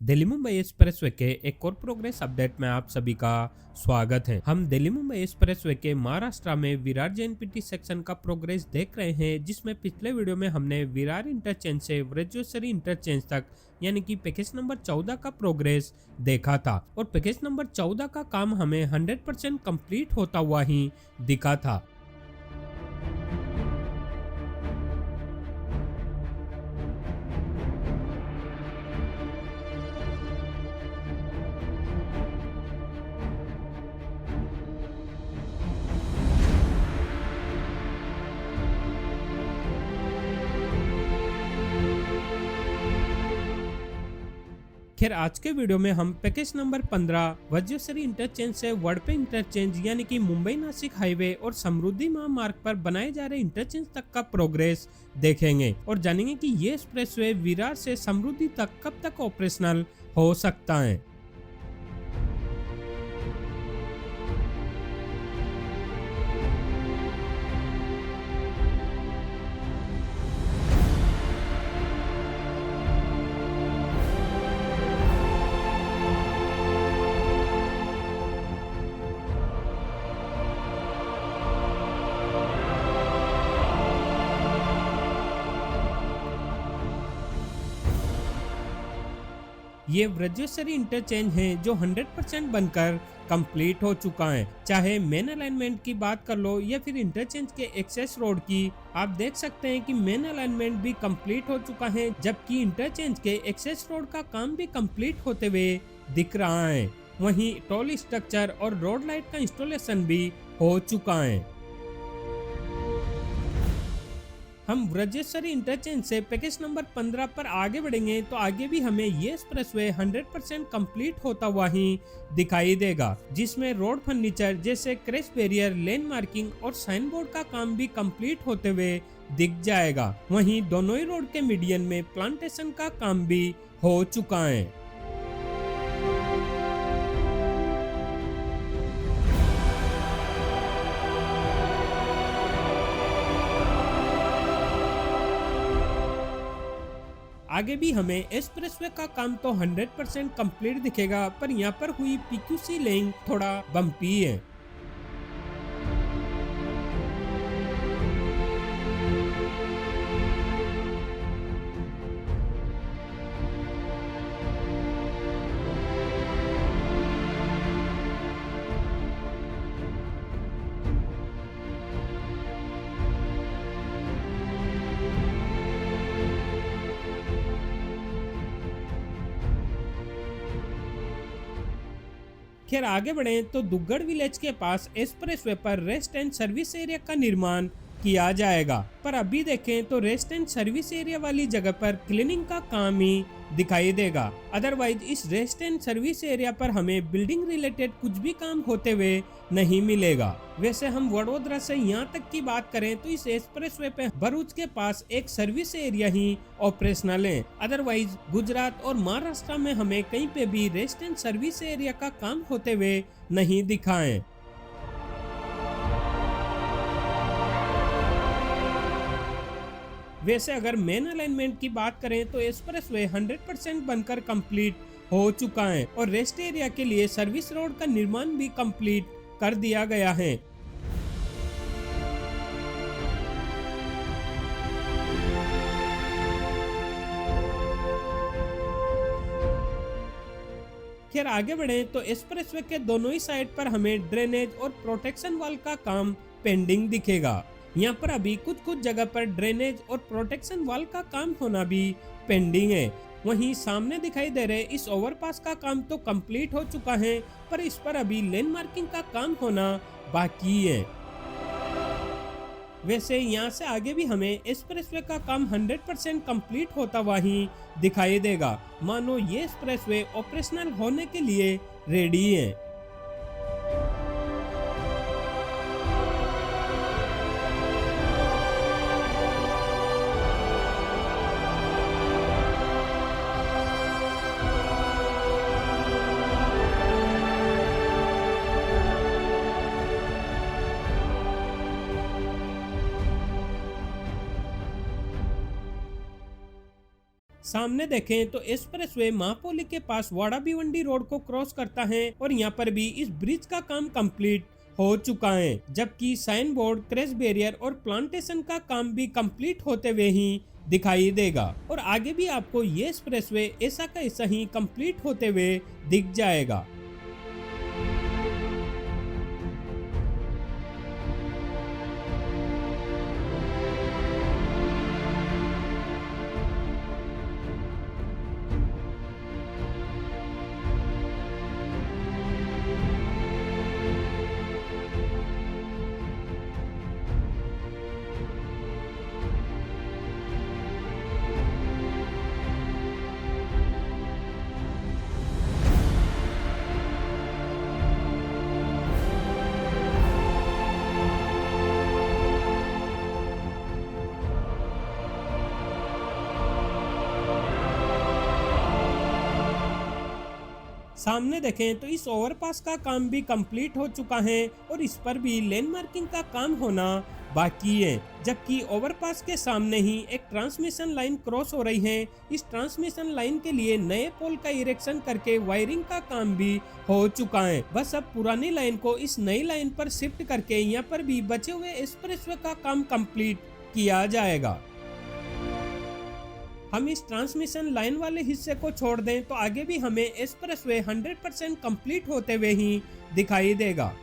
Delhi Mumbai expressway के एक और प्रोग्रेस अपडेट में आप सभी का स्वागत है। हम दिल्ली मुंबई एक्सप्रेसवे के महाराष्ट्र में विरार जेएनपीटी सेक्शन का प्रोग्रेस देख रहे हैं, जिसमें पिछले वीडियो में हमने विरार इंटरचेंज से व्रजेश्वरी इंटरचेंज तक यानी कि पैकेज नंबर 14 का प्रोग्रेस देखा था और पैकेज नंबर 14 का काम हमें 100% कंप्लीट होता हुआ ही दिखा था। खैर आज के वीडियो में हम पैकेज नंबर 15 वज्रेश्वरी इंटरचेंज से वडपे इंटरचेंज यानी कि मुंबई नासिक हाईवे और समृद्धि महामार्ग पर बनाए जा रहे इंटरचेंज तक का प्रोग्रेस देखेंगे और जानेंगे कि ये एक्सप्रेसवे विरार से समृद्धि तक कब तक ऑपरेशनल हो सकता है। ये व्रजेश्वरी इंटरचेंज है जो 100% बनकर कंप्लीट हो चुका है। चाहे मेन अलाइनमेंट की बात कर लो या फिर इंटरचेंज के एक्सेस रोड की, आप देख सकते हैं कि मेन अलाइनमेंट भी कंप्लीट हो चुका है, जबकि इंटरचेंज के एक्सेस रोड का काम भी कंप्लीट होते हुए दिख रहा है। वहीं टोल स्ट्रक्चर और रोड लाइट का इंस्टॉलेशन भी हो चुका है। हम व्रजेश्वरी इंटरचेंज से पैकेज नंबर 15 पर आगे बढ़ेंगे तो आगे भी हमें ये एक्सप्रेसवे 100% कंप्लीट होता हुआ ही दिखाई देगा, जिसमें रोड फर्नीचर जैसे क्रैश बैरियर, लेन मार्किंग और साइन बोर्ड का काम भी कंप्लीट होते हुए दिख जाएगा। वहीं दोनों ही रोड के मीडियन में प्लांटेशन का काम भी हो चुका है। आगे भी हमें एक्सप्रेसवे का काम तो 100% कंप्लीट दिखेगा, पर यहाँ पर हुई पीक्यूसी लेइंग थोड़ा बम्पी है। खैर आगे बढ़े तो दुग्गड़ विलेज के पास एक्सप्रेसवे पर रेस्ट एंड सर्विस एरिया का निर्माण किया जाएगा, पर अभी देखें तो रेस्ट एंड सर्विस एरिया वाली जगह पर क्लीनिंग का काम ही दिखाई देगा। अदरवाइज इस रेस्ट एंड सर्विस एरिया पर हमें बिल्डिंग रिलेटेड कुछ भी काम होते हुए नहीं मिलेगा। वैसे हम वडोदरा से यहाँ तक की बात करें तो इस एक्सप्रेसवे पे भरूच के पास एक सर्विस एरिया ही ऑपरेशनल है। अदरवाइज गुजरात और महाराष्ट्र में हमें कहीं पे भी रेस्ट एंड सर्विस एरिया का काम होते हुए नहीं दिखा है। वैसे अगर मेन अलाइनमेंट की बात करें तो एक्सप्रेसवे 100% बनकर कंप्लीट हो चुका है और रेस्ट एरिया के लिए सर्विस रोड का निर्माण भी कंप्लीट कर दिया गया है। खैर आगे बढ़े तो एक्सप्रेसवे के दोनों ही साइड पर हमें ड्रेनेज और प्रोटेक्शन वाल का काम पेंडिंग दिखेगा। यहाँ पर अभी कुछ कुछ जगह पर ड्रेनेज और प्रोटेक्शन वाल का काम होना भी पेंडिंग है। वहीं सामने दिखाई दे रहे इस ओवरपास का काम तो कंप्लीट हो चुका है, पर इस पर अभी लेन मार्किंग का काम होना बाकी है। वैसे यहाँ से आगे भी हमें एक्सप्रेसवे का काम 100% कंप्लीट होता हुआ ही दिखाई देगा, मानो ये एक्सप्रेसवे ऑपरेशनल होने के लिए रेडी है। सामने देखें तो एक्सप्रेसवे महापोली के पास वाड़ा भिवंडी रोड को क्रॉस करता है और यहाँ पर भी इस ब्रिज का काम कंप्लीट हो चुका है, जबकि साइन बोर्ड, क्रैश बैरियर और प्लांटेशन का काम भी कंप्लीट होते हुए ही दिखाई देगा और आगे भी आपको ये एक्सप्रेसवे ऐसा का ऐसा ही कंप्लीट होते हुए दिख जाएगा। सामने देखें तो इस ओवरपास का काम भी कंप्लीट हो चुका है और इस पर भी लेन मार्किंग का काम होना बाकी है, जबकि ओवरपास के सामने ही एक ट्रांसमिशन लाइन क्रॉस हो रही है। इस ट्रांसमिशन लाइन के लिए नए पोल का इरेक्शन करके वायरिंग का काम भी हो चुका है। बस अब पुरानी लाइन को इस नई लाइन पर शिफ्ट करके यहाँ पर भी बचे हुए एक्सप्रेसवे का काम कंप्लीट किया जाएगा। हम इस ट्रांसमिशन लाइन वाले हिस्से को छोड़ दें तो आगे भी हमें एक्सप्रेसवे 100% कंप्लीट होते हुए ही दिखाई देगा।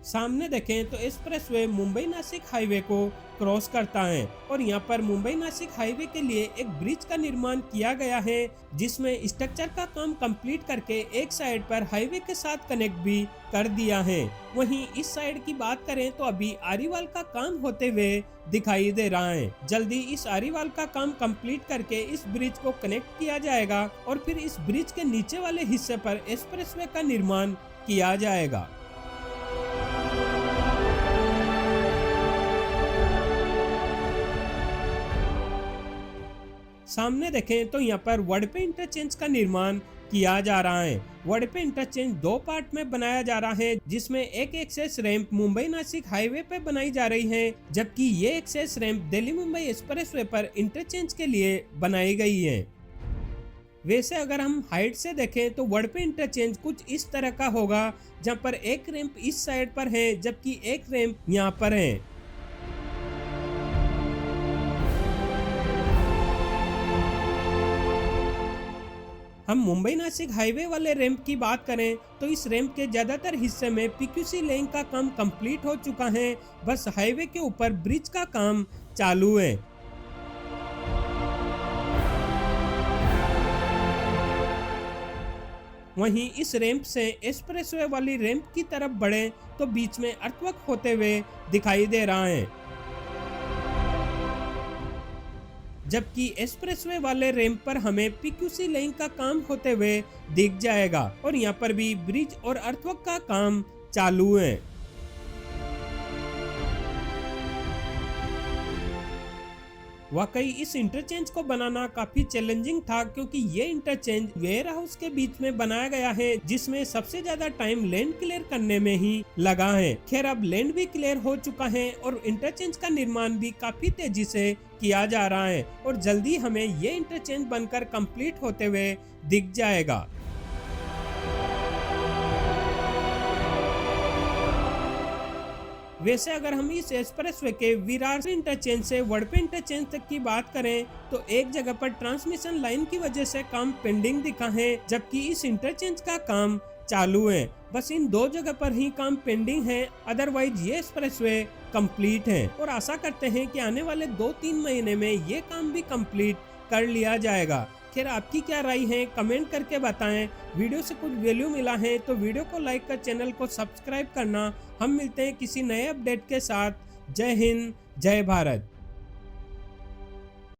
सामने देखें तो एक्सप्रेसवे मुंबई नासिक हाईवे को क्रॉस करता है और यहाँ पर मुंबई नासिक हाईवे के लिए एक ब्रिज का निर्माण किया गया है, जिसमें स्ट्रक्चर का काम कंप्लीट करके एक साइड पर हाईवे के साथ कनेक्ट भी कर दिया है। वहीं इस साइड की बात करें तो अभी आरीवाल का काम होते हुए दिखाई दे रहा है। जल्दी इस आरीवाल का काम कंप्लीट करके इस ब्रिज को कनेक्ट किया जाएगा और फिर इस ब्रिज के नीचे वाले हिस्से पर एक्सप्रेसवे का निर्माण किया जाएगा। सामने देखें तो यहाँ पर वडपे इंटरचेंज का निर्माण किया जा रहा है। वडपे इंटरचेंज दो पार्ट में बनाया जा रहा है, जिसमें एक access ramp Mumbai Nashik highway पे बनाई जा रही है, जबकि ये access ramp Delhi Mumbai expressway पर इंटरचेंज के लिए बनाई गई है। वैसे अगर हम हाइट से देखें तो वडपे इंटरचेंज कुछ इस तरह का होगा, जहाँ पर एक रैंप इस साइड पर है जबकि एक रैंप यहाँ पर है। हम मुंबई नासिक हाईवे वाले रैंप की बात करें तो इस रैंप के ज्यादातर हिस्से में पीक्यूसी लेन का काम कंप्लीट हो चुका है, बस हाईवे के ऊपर ब्रिज का काम चालू है। वहीं इस रैंप से एक्सप्रेसवे वाली रैंप की तरफ बढ़े तो बीच में अर्थवर्क होते हुए दिखाई दे रहा है, जबकि एक्सप्रेसवे वाले रैंप पर हमें पीक्यूसी लाइन का काम होते हुए दिख जाएगा और यहाँ पर भी ब्रिज और अर्थवर्क का काम चालू है। वाकई इस इंटरचेंज को बनाना काफी चैलेंजिंग था, क्योंकि ये इंटरचेंज वेयर हाउस के बीच में बनाया गया है, जिसमें सबसे ज्यादा टाइम लैंड क्लियर करने में ही लगा है। खैर अब लैंड भी क्लियर हो चुका है और इंटरचेंज का निर्माण भी काफी तेजी से किया जा रहा है और जल्दी हमें ये इंटरचेंज बनकर कंप्लीट होते हुए दिख जाएगा। वैसे अगर हम इस एक्सप्रेसवे के विरार इंटरचेंज से वडपे इंटरचेंज तक की बात करें तो एक जगह पर ट्रांसमिशन लाइन की वजह से काम पेंडिंग दिखा है, जबकि इस इंटरचेंज का काम चालू है। बस इन दो जगह पर ही काम पेंडिंग है, अदरवाइज ये एक्सप्रेसवे कंप्लीट है और आशा करते हैं कि आने वाले 2-3 महीने में ये काम भी कंप्लीट कर लिया जाएगा। खैर आपकी क्या राय है कमेंट करके बताएं। वीडियो से कुछ वैल्यू मिला है तो वीडियो को लाइक कर चैनल को सब्सक्राइब करना। हम मिलते हैं किसी नए अपडेट के साथ। जय हिंद, जय भारत।